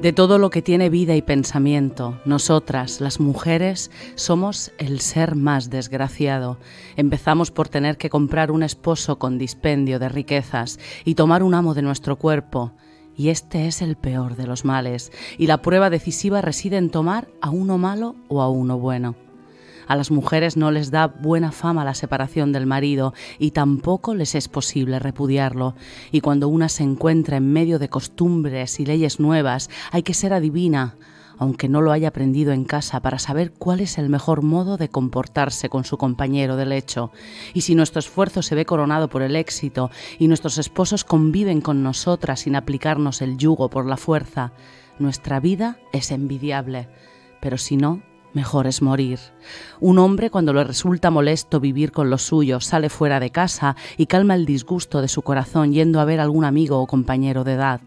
De todo lo que tiene vida y pensamiento, nosotras, las mujeres, somos el ser más desgraciado. Empezamos por tener que comprar un esposo con dispendio de riquezas y tomar un amo de nuestro cuerpo. Y este es el peor de los males, y la prueba decisiva reside en tomar a uno malo o a uno bueno. A las mujeres no les da buena fama la separación del marido y tampoco les es posible repudiarlo. Y cuando una se encuentra en medio de costumbres y leyes nuevas, hay que ser adivina, aunque no lo haya aprendido en casa, para saber cuál es el mejor modo de comportarse con su compañero de lecho. Y si nuestro esfuerzo se ve coronado por el éxito y nuestros esposos conviven con nosotras sin aplicarnos el yugo por la fuerza, nuestra vida es envidiable. Pero si no, mejor es morir. Un hombre, cuando le resulta molesto vivir con los suyos, sale fuera de casa y calma el disgusto de su corazón yendo a ver a algún amigo o compañero de edad.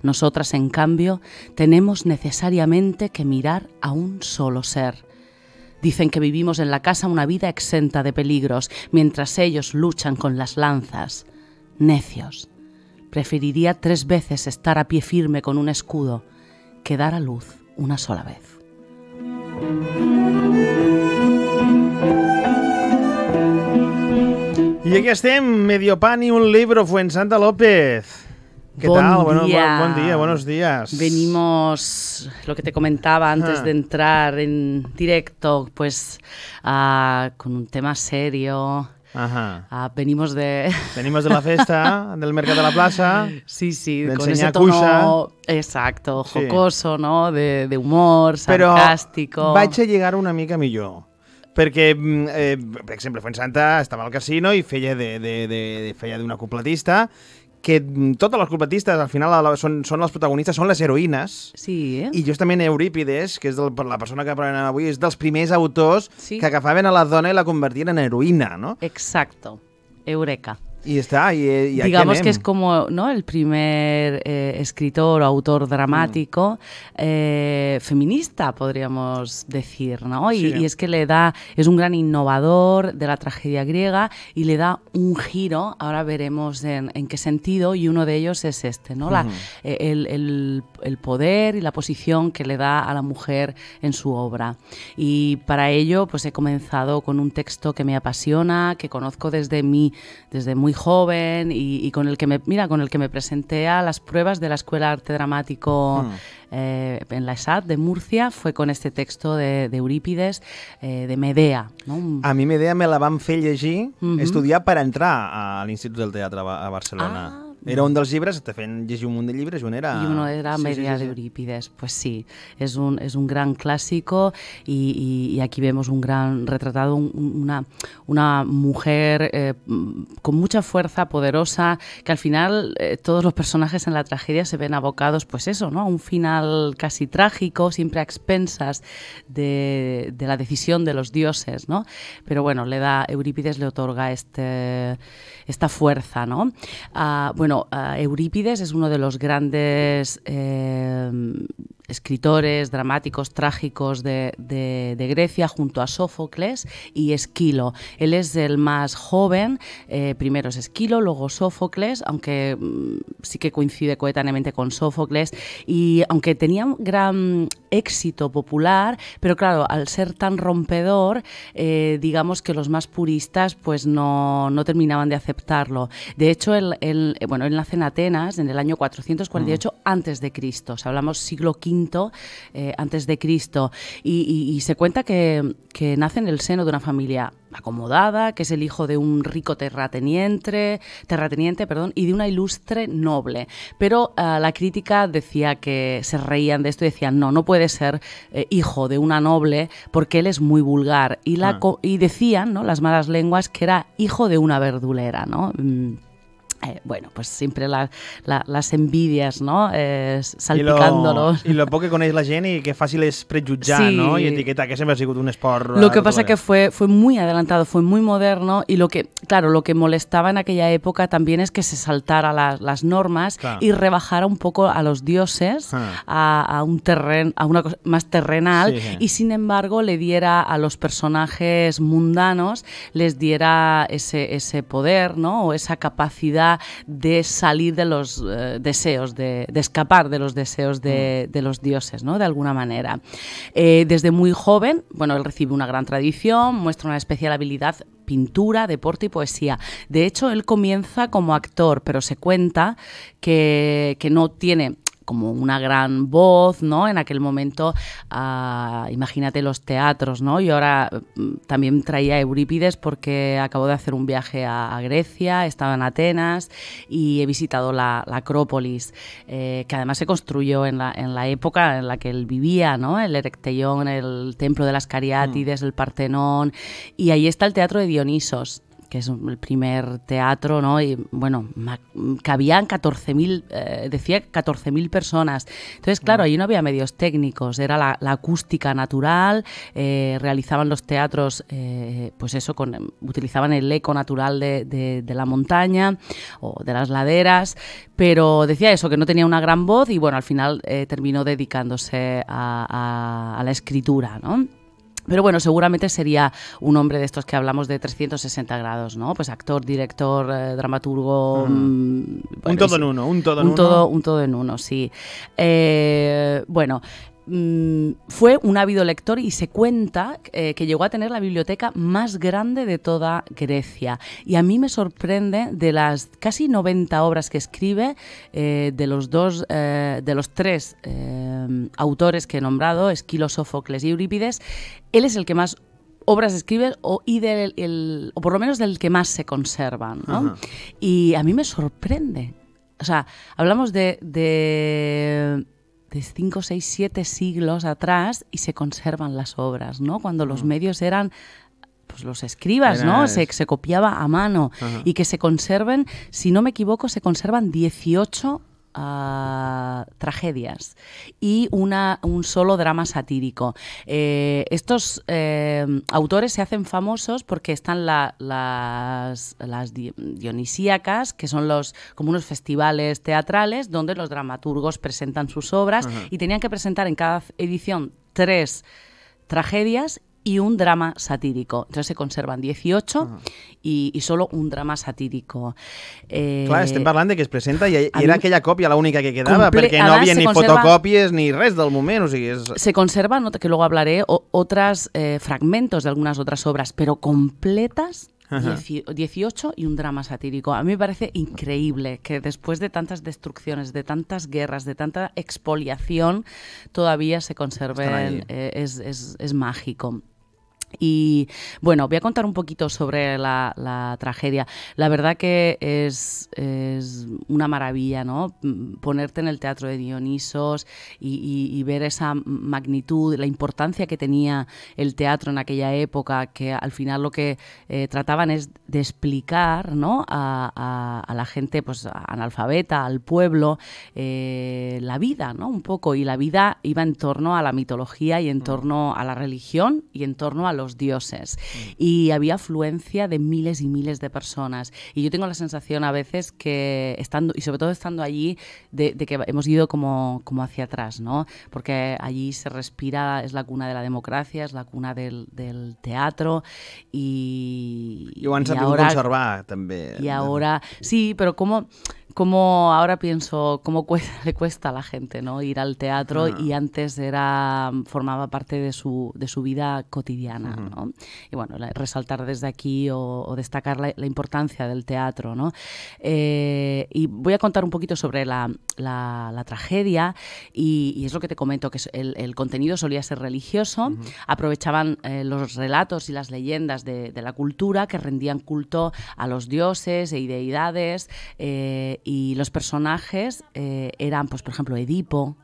Nosotras, en cambio, tenemos necesariamente que mirar a un solo ser. Dicen que vivimos en la casa una vida exenta de peligros, mientras ellos luchan con las lanzas. Necios. Preferiría 3 veces estar a pie firme con un escudo que dar a luz una sola vez. I aquí estem, medio pan y un libro, Fuensanta López. ¿Qué tal? Buen día, buenos días. Venimos, lo que te comentaba antes de entrar en directo, pues con un tema serio. Venimos de la festa, del mercat de la plaça. Sí, con ese tono, exacto, jocoso, no? De humor, sarcàstico. Però vaig a llegar una mica millor. Perquè, per exemple, Fuensanta estava al casino i feia d'una cupletista, que totes les cupletistes al final són les protagonistes, són les heroïnes. Sí, I justament Eurípides, que és la persona que parlarem avui, és dels primers autors que agafaven a la dona i la convertien en heroïna, ¿no? Exacto, Eureka. Y está, y digamos que es como, ¿no?, el primer escritor o autor dramático feminista, podríamos decir, ¿no? Sí. Y es que es un gran innovador de la tragedia griega y le da un giro, ahora veremos en qué sentido, y uno de ellos es este, ¿no? El poder y la posición que le da a la mujer en su obra. Y para ello, pues he comenzado con un texto que me apasiona, que conozco desde muy joven y con el que me presenté a las pruebas de la Escuela de Arte Dramático en la ESAT de Murcia. Fue con este texto de Eurípides, de Medea, ¿no? A mi Medea me la van fer llegir, estudiar per entrar a l'Institut del Teatre a Barcelona. Era un dels llibres, te feien llegir un munt de llibres y uno era Medea de Eurípides. Pues sí, es un gran clásico y aquí vemos un gran retratado, una mujer con mucha fuerza, poderosa, que al final todos los personajes en la tragedia se ven abocados, pues eso, ¿no?, a un final casi trágico, siempre a expensas de la decisión de los dioses, ¿no? Pero bueno, Eurípides le otorga esta fuerza, ¿no? Eurípides es uno de los grandes escritores dramáticos trágicos de Grecia, junto a Sófocles y Esquilo. Él es el más joven, primero es Esquilo, luego Sófocles, aunque sí que coincide coetáneamente con Sófocles, y aunque tenía un gran éxito popular, pero claro, al ser tan rompedor, digamos que los más puristas pues no terminaban de aceptarlo. De hecho, él nace en Atenas en el año 448 antes de Cristo, o sea, hablamos siglo V antes de Cristo, y se cuenta que nace en el seno de una familia acomodada, que es el hijo de un rico terrateniente, y de una ilustre noble. Pero la crítica decía que se reían de esto y decían, no puede ser hijo de una noble porque él es muy vulgar. Y decían, ¿no?, las malas lenguas, que era hijo de una verdulera, ¿no? Pues siempre las envidias, ¿no? Salpicándolos. I lo poc que coneix la gent i que fàcil és prejutjar, sí, ¿no? Y etiquetar, que siempre ha sido un esport. Lo que pasa que fue muy adelantado, fue muy moderno, y lo que molestaba en aquella época también es que se saltara las normas, claro, y rebajara un poco a los dioses a una cosa más terrenal, sí. Y sin embargo le diera a los personajes mundanos, les diera ese poder, ¿no?, o esa capacidad manera de salir de los deseos, de escapar de los deseos de los dioses, ¿no? De alguna manera. Desde muy joven, bueno, él recibe una gran tradición, muestra una especial habilidad pintura, deporte y poesía. De hecho, él comienza como actor, pero se cuenta que no tiene como una gran voz, ¿no? En aquel momento, imagínate los teatros, ¿no? Yo ahora también traía a Eurípides porque acabo de hacer un viaje a Grecia, estaba en Atenas y he visitado la Acrópolis, que además se construyó en la época en la que él vivía, ¿no? El Erecteion, el templo de las Cariátides, el Partenón, y ahí está el Teatro de Dionisos, que es el primer teatro, ¿no? Y bueno, cabían 14.000, decía 14.000 personas. Entonces, claro, allí no había medios técnicos, era la acústica natural, realizaban los teatros, pues eso, utilizaban el eco natural de la montaña o de las laderas, pero decía eso, que no tenía una gran voz y bueno, al final terminó dedicándose a la escritura, ¿no? Pero bueno, seguramente sería un hombre de estos que hablamos de 360 grados, ¿no? Pues actor, director, dramaturgo... Un todo en uno, un todo en uno, sí. Bueno... fue un ávido lector y se cuenta que llegó a tener la biblioteca más grande de toda Grecia. Y a mí me sorprende, de las casi 90 obras que escribe, de los tres autores que he nombrado, Esquilo, Sófocles y Eurípides, él es el que más obras escribe o por lo menos del que más se conservan, ¿no? Uh-huh. Y a mí me sorprende. O sea, hablamos de 5, 6, 7 siglos atrás y se conservan las obras, ¿no? Cuando los medios eran pues los escribas, ¿no? Se copiaba a mano. Uh-huh. Y que se conserven, si no me equivoco, se conservan 18 tragedias y un solo drama satírico. Estos autores se hacen famosos porque están las dionisíacas, que son como unos festivales teatrales donde los dramaturgos presentan sus obras. Uh-huh. Y tenían que presentar en cada edición 3 tragedias y un drama satírico. Entonces se conservan 18 uh-huh. y solo un drama satírico. Clar, estem parlant de que es presenta i era aquella còpia la única que quedava, perquè no havia ni fotocòpies ni res del moment. O sigui, se conservan, que luego hablaré, otros fragmentos de algunas otras obras, pero completas. 18 y un drama satírico. A mí me parece increíble que después de tantas destrucciones, de tantas guerras, de tanta expoliación, todavía se conserven. Es mágico. Y bueno, voy a contar un poquito sobre la tragedia. La verdad que es una maravilla, ¿no? Ponerte en el teatro de Dionisos y ver esa magnitud, la importancia que tenía el teatro en aquella época, que al final lo que trataban es de explicar, ¿no? a la gente pues analfabeta, al pueblo, la vida, ¿no? Un poco. Y la vida iba en torno a la mitología y en torno a la religión y en torno a los dioses. Y había afluencia de miles y miles de personas. Y yo tengo la sensación a veces que y sobre todo estando allí, de que hemos ido como hacia atrás, ¿no? Porque allí se respira, es la cuna de la democracia, es la cuna del teatro y ho han sabut conservar, també. Y ahora, sí, pero como ahora pienso cómo le cuesta a la gente, ¿no? Ir al teatro y antes formaba parte de su vida cotidiana, ¿no? Y bueno, resaltar desde aquí o destacar la importancia del teatro, ¿no? Y voy a contar un poquito sobre la tragedia y es lo que te comento, que el contenido solía ser religioso. Aprovechaban los relatos y las leyendas de la cultura que rendían culto a los dioses y deidades, y los personajes eran, pues por ejemplo, Edipo,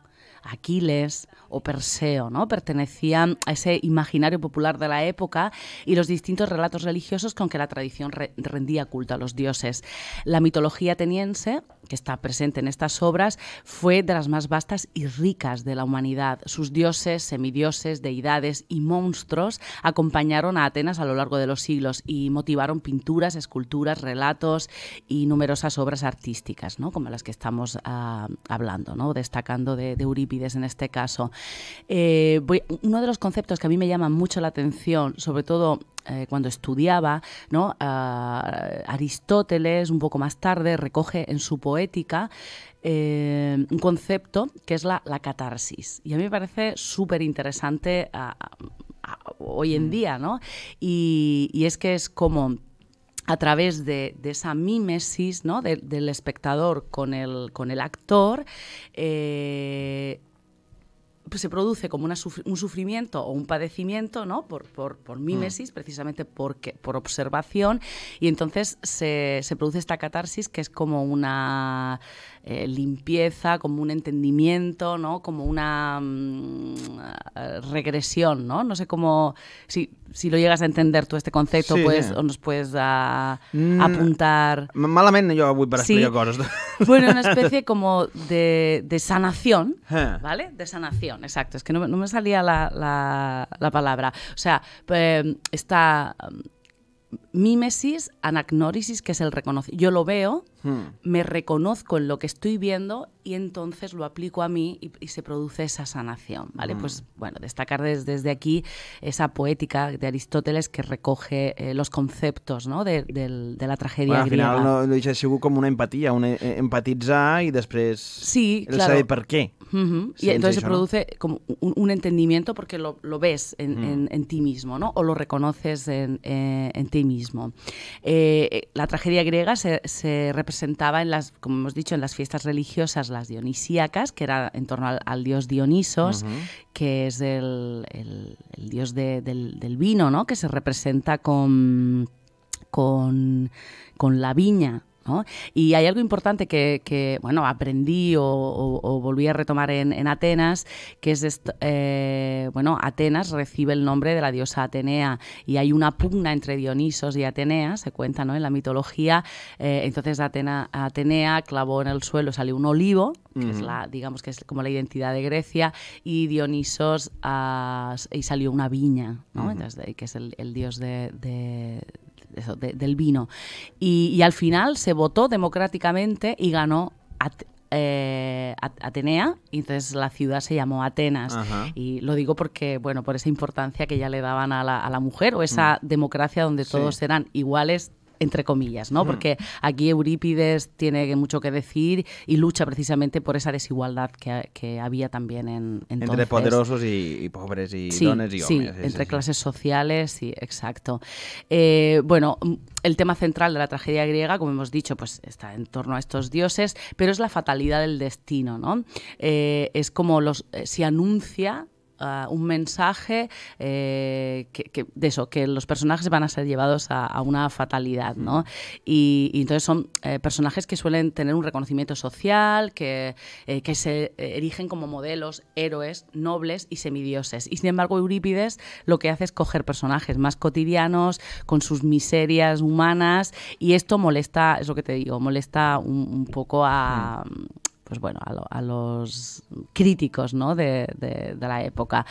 Aquiles o Perseo, ¿no? Pertenecían a ese imaginario popular de la época y los distintos relatos religiosos con que la tradición rendía culto a los dioses. La mitología ateniense, que está presente en estas obras, fue de las más vastas y ricas de la humanidad. Sus dioses, semidioses, deidades y monstruos acompañaron a Atenas a lo largo de los siglos y motivaron pinturas, esculturas, relatos y numerosas obras artísticas, ¿no? Como las que estamos hablando, ¿no? Destacando de Eurípides Eurípides en este caso. Uno de los conceptos que a mí me llama mucho la atención, sobre todo cuando estudiaba, ¿no? Aristóteles, un poco más tarde, recoge en su poética un concepto que es la catarsis. Y a mí me parece súper interesante hoy en día, ¿no? Y es que es como a través de esa mímesis, ¿no? del espectador con el actor, pues se produce como un sufrimiento o un padecimiento, ¿no? por mímesis, precisamente por observación, y entonces se produce esta catarsis que es como una limpieza, como un entendimiento, ¿no? Como una regresión, ¿no? No sé cómo... Si lo llegas a entender tú este concepto, sí, pues, sí. o nos puedes apuntar... Malament jo avui per explicar coses. Bueno, una especie como de sanación, ¿vale? De sanación, exacto. Es que no me salía la palabra. O sea, está mímesis, anagnórisis, que es el reconocimiento. Yo lo veo, me reconozco en lo que estoy viendo y entonces lo aplico a mí y se produce esa sanación, ¿vale? Pues bueno, destacar desde aquí esa poética de Aristóteles que recoge los conceptos, ¿no? de la tragedia griega. Al final no deixa de ser com una empatia, empatitzar i després sí, claro. saber per què. Y entonces se produce como un entendimiento porque lo ves en ti mismo, ¿no? O lo reconoces en ti mismo. La tragedia griega se representaba como hemos dicho, en las fiestas religiosas, las dionisíacas, que era en torno al dios Dionisos, que es el dios del vino, ¿no? Que se representa con la viña, ¿no? Y hay algo importante que bueno, aprendí o volví a retomar en Atenas, que es bueno, Atenas recibe el nombre de la diosa Atenea y hay una pugna entre Dionisos y Atenea, se cuenta, ¿no? En la mitología. Entonces Atenea clavó en el suelo, salió un olivo, que es digamos que es como la identidad de Grecia, y Dionisos y salió una viña, ¿no? Entonces, que es el dios del vino. Y al final se votó democráticamente y ganó Atenea, y entonces la ciudad se llamó Atenas. Y lo digo porque, bueno, por esa importancia que ya le daban a la mujer, o esa democracia donde todos eran iguales, entre comillas, ¿no? Porque aquí Eurípides tiene mucho que decir y lucha precisamente por esa desigualdad que había también entonces. Entre poderosos y pobres y dones y hombres. Sí, entre clases sociales, sí, exacto. Bueno, el tema central de la tragedia griega, como hemos dicho, pues está en torno a estos dioses, pero es la fatalidad del destino, ¿no? Es como se anuncia un mensaje que los personajes van a ser llevados a una fatalidad, ¿no? Y entonces son personajes que suelen tener un reconocimiento social, que se erigen como modelos, héroes, nobles y semidioses. Y sin embargo Eurípides lo que hace es coger personajes más cotidianos, con sus miserias humanas, y esto molesta, es lo que te digo, molesta un poco pues bueno, a los críticos, ¿no? de la época.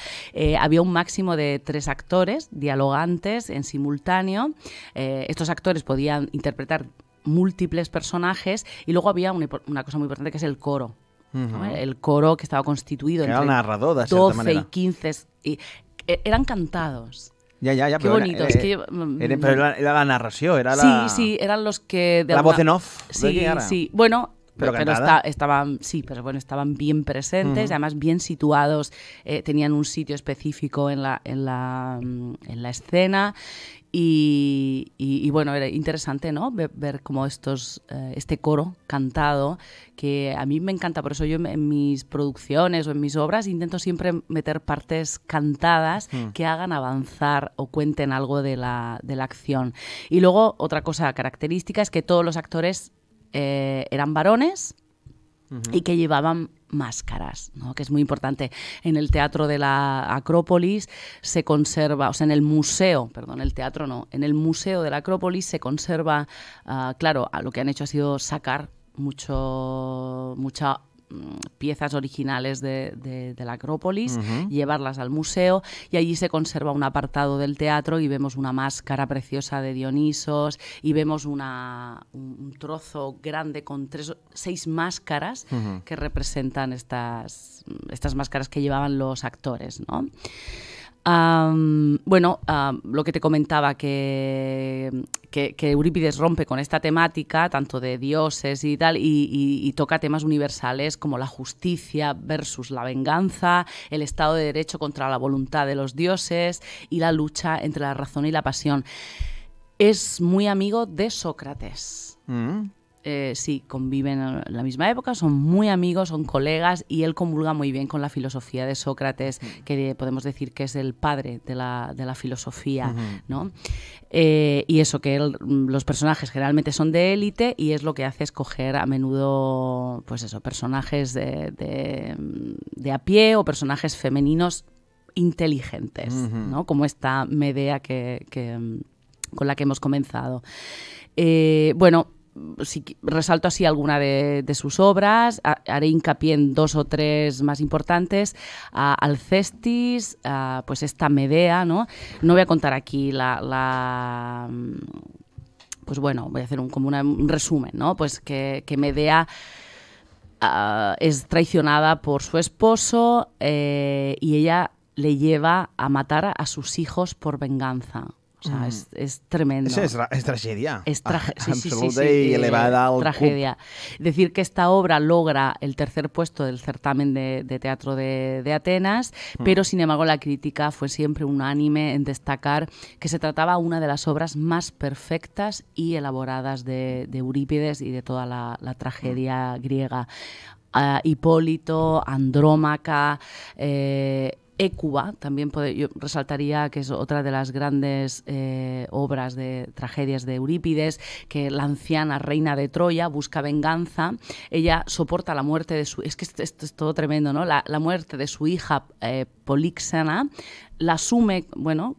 Había un máximo de 3 actores dialogantes en simultáneo. Estos actores podían interpretar múltiples personajes y luego había una cosa muy importante que es el coro. ¿No? El coro que estaba constituido entre el narrador, de 12 manera. Y 15 y eran cantados. Ja, qué bonito. Però era la narració, era la... Sí, eran los que... La voz en off. Sí. Bueno... Pero estaban bien presentes, además bien situados, tenían un sitio específico en la escena y bueno, era interesante, ¿no? Ver cómo este coro cantado, que a mí me encanta, por eso yo en mis producciones o en mis obras intento siempre meter partes cantadas que hagan avanzar o cuenten algo de la acción. Y luego otra cosa característica es que todos los actores eran varones y que llevaban máscaras, ¿no? Que es muy importante. En el teatro de la Acrópolis se conserva, o sea, en el museo, perdón, el teatro no, en el museo de la Acrópolis se conserva, claro, lo que han hecho ha sido sacar mucha piezas originales de la Acrópolis, llevarlas al museo, y allí se conserva un apartado del teatro y vemos una máscara preciosa de Dionisos y vemos un trozo grande con 6 máscaras que representan estas máscaras que llevaban los actores, ¿no? Lo que te comentaba, que Eurípides rompe con esta temática, tanto de dioses y tal, y toca temas universales como la justicia versus la venganza, el Estado de Derecho contra la voluntad de los dioses y la lucha entre la razón y la pasión. Es muy amigo de Sócrates. Sí, conviven en la misma época, son muy amigos, son colegas, y él comulga muy bien con la filosofía de Sócrates, que podemos decir que es el padre de la filosofía, ¿no? Y eso, que los personajes generalmente son de élite, y es lo que hace escoger a menudo, pues eso, personajes de a pie o personajes femeninos inteligentes, ¿no? Como esta Medea con la que hemos comenzado. Si resalto así alguna de sus obras, haré hincapié en 2 o 3 más importantes. Alcestis, pues esta Medea, ¿no? No voy a contar aquí pues bueno, voy a hacer un resumen, ¿no? Pues que Medea es traicionada por su esposo, y ella le lleva a matar a sus hijos por venganza. O sea, es tremendo. Es tragedia. Es absoluta y elevada al tragedia. Decir que esta obra logra el 3er puesto del certamen de teatro de Atenas, pero sin embargo la crítica fue siempre unánime en destacar que se trataba una de las obras más perfectas y elaboradas de Eurípides y de toda la tragedia griega. Hipólito, Andrómaca, Hécuba, también yo resaltaría que es otra de las grandes obras de tragedias de Eurípides, que la anciana reina de Troya busca venganza. Ella soporta la muerte de su... Es que esto es todo tremendo, ¿no? La muerte de su hija Políxena, la asume, bueno,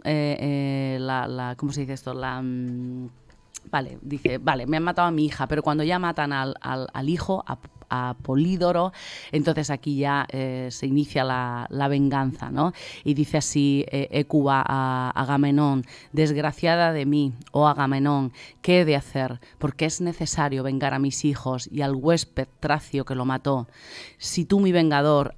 ¿cómo se dice esto? Vale, dice, vale, me han matado a mi hija, pero cuando ya matan al hijo, a Polídoro, entonces aquí ya se inicia la venganza, ¿no? Y dice así Hécuba a Agamenón: desgraciada de mí, oh Agamenón, ¿qué he de hacer? Porque es necesario vengar a mis hijos y al huésped tracio que lo mató. Sé tú mi vengador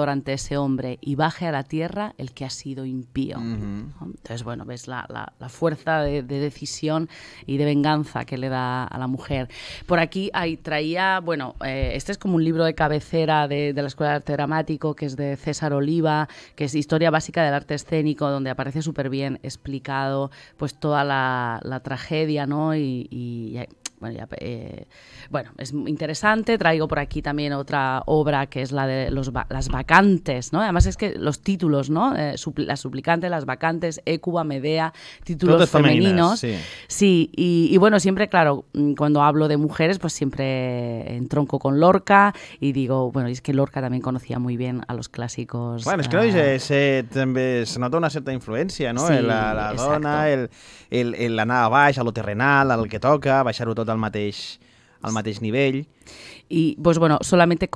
ante ese hombre, y baje a la tierra el que ha sido impío. Entonces, bueno, ves la fuerza de decisión y de venganza que le da a la mujer. Por aquí traía, bueno, este es como un libro de cabecera de la Escuela de Arte Dramático, que es de César Oliva, que es Historia Básica del Arte Escénico, donde aparece súper bien explicado pues toda la tragedia, ¿no? Bueno, es interesante. Traigo por aquí también otra obra que es la de las vacantes, ¿no? Además es que los títulos, ¿no? Las suplicantes, las vacantes, Hécuba, Medea, títulos femeninos. Sí, y bueno, siempre, claro, cuando hablo de mujeres, pues siempre entronco con Lorca y digo, bueno, es que Lorca también conocía muy bien a los clàssicos. Bueno, és que no, també se nota una certa influència, no? Sí, la dona, l'anar a baix, a lo terrenal, al que toca, baixar-ho tot al mateix nivell. Y pues bueno, solamente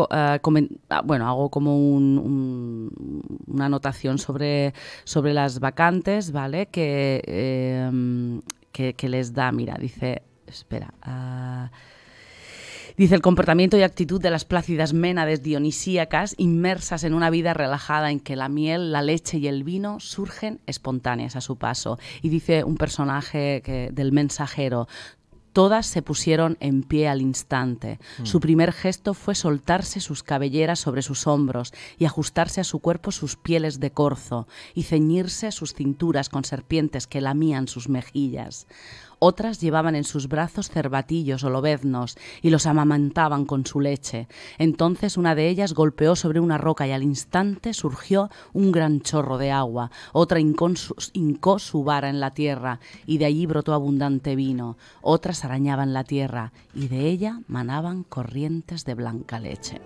hago como una anotación sobre las vacantes, ¿vale? Que les da, mira, dice, espera, dice: el comportamiento y actitud de las plácidas ménades dionisíacas, inmersas en una vida relajada en que la miel, la leche y el vino surgen espontáneas a su paso. Y dice un personaje del Mensajero: todas se pusieron en pie al instante. Su primer gesto fue soltarse sus cabelleras sobre sus hombros y ajustarse a su cuerpo sus pieles de corzo y ceñirse sus cinturas con serpientes que lamían sus mejillas. Otras llevaban en sus brazos cervatillos o lobeznos y los amamantaban con su leche. Entonces una de ellas golpeó sobre una roca y al instante surgió un gran chorro de agua. Otra hincó su vara en la tierra y de allí brotó abundante vino. Otras arañaban la tierra y de ella manaban corrientes de blanca leche.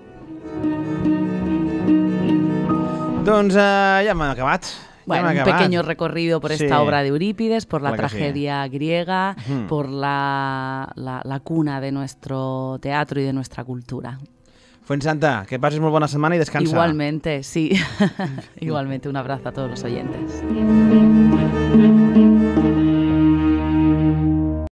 Doncs ja hem acabat. Bueno, un pequeño recorrido por esta obra de Eurípides, por la tragedia griega, por la cuna de nuestro teatro y de nuestra cultura. Fuensanta, que pases muy buena semana y descansa. Igualmente, sí. Igualmente, un abrazo a todos los oyentes.